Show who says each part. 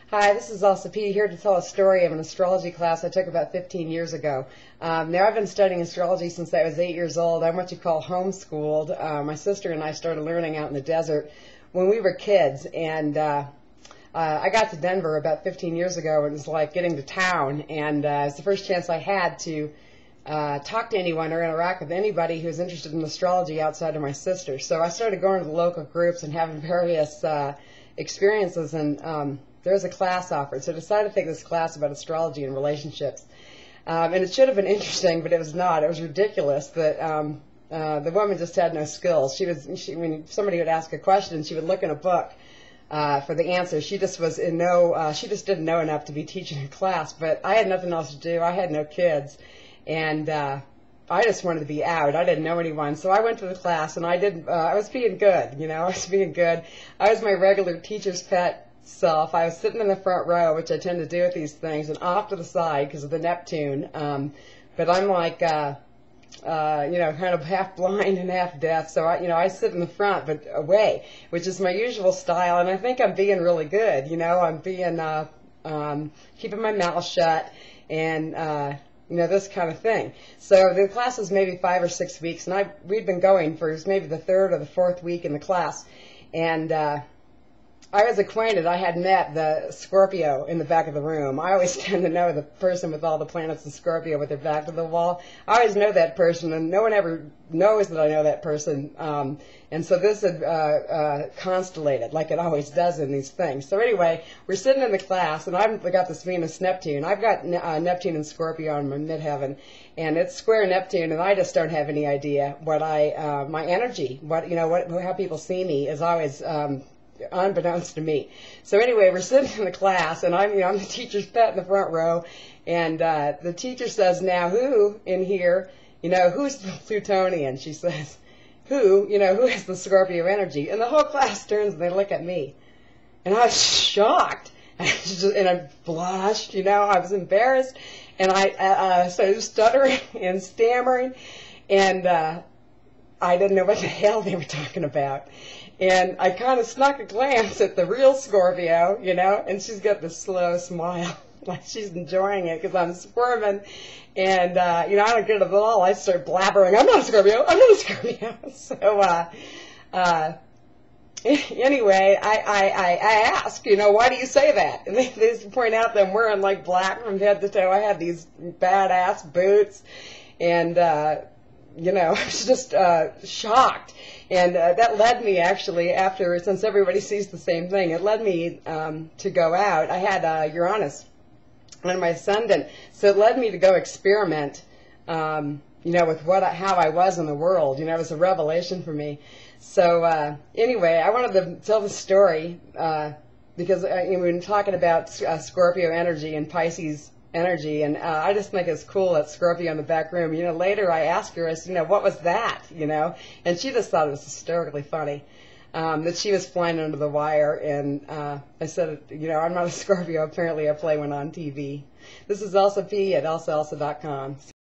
Speaker 1: Hi, this is also P here to tell a story of an astrology class I took about 15 years ago. Now I've been studying astrology since I was 8 years old. I'm what you call homeschooled. My sister and I started learning out in the desert when we were kids, and I got to Denver about 15 years ago. It was like getting to town, and it was the first chance I had to talk to anyone or interact with anybody who was interested in astrology outside of my sister. So I started going to the local groups and having various experiences, and there was a class offered, so I decided to take this class about astrology and relationships. And it should have been interesting, but it was not. It was ridiculous that the woman just had no skills. When somebody would ask a question, she would look in a book for the answer. She just was in she just didn't know enough to be teaching a class. But I had nothing else to do. I had no kids, and I just wanted to be out. I didn't know anyone, so I went to the class, and I was being good. I was being good. I was my regular teacher's pet self. I was sitting in the front row, which I tend to do with these things, and off to the side because of the Neptune. But I'm like, kind of half blind and half deaf, so I sit in the front, but away, which is my usual style, and I think I'm being really good. I'm being keeping my mouth shut, and this kind of thing. So the class is maybe 5 or 6 weeks, and we'd been going for maybe the third or the fourth week in the class, and I was acquainted. I had met the Scorpio in the back of the room. I always tend to know the person with all the planets in Scorpio with their back to the wall. I always know that person, and no one ever knows that I know that person. And so this had constellated, like it always does in these things. So anyway, we're sitting in the class, and I've got this Venus Neptune. I've got Neptune and Scorpio on my Midheaven, and it's square Neptune, and I just don't have any idea what my energy, how people see me is always unbeknownst to me. So anyway, we're sitting in the class, and I'm the teacher's pet in the front row, and the teacher says, "Now, who in here, who's the Plutonian?" She says, who has the Scorpio energy? And the whole class turns and they look at me, and I was shocked, and I blushed, I was embarrassed, and I started stuttering and stammering, and I didn't know what the hell they were talking about. And I kind of snuck a glance at the real Scorpio, and she's got this slow smile, like she's enjoying it because I'm squirming. And, I don't get it at all. I start blabbering, "I'm not a Scorpio, I'm not a Scorpio." So, anyway, I ask, "Why do you say that?" And they just point out that I'm wearing like black from head to toe. I had these badass boots, and, I was just shocked. And that led me, actually, since everybody sees the same thing, it led me to go out. I had Uranus on my ascendant, so it led me to go experiment, with how I was in the world. It was a revelation for me. So anyway, I wanted to tell the story because we've been talking about Scorpio energy and Pisces energy, and I just think it's cool that Scorpio in the back room. Later I asked her, I said, "What was that?" And she just thought it was hysterically funny that she was flying under the wire, and I said, "I'm not a Scorpio. Apparently I play one on TV." This is Elsa P at ElsaElsa.com.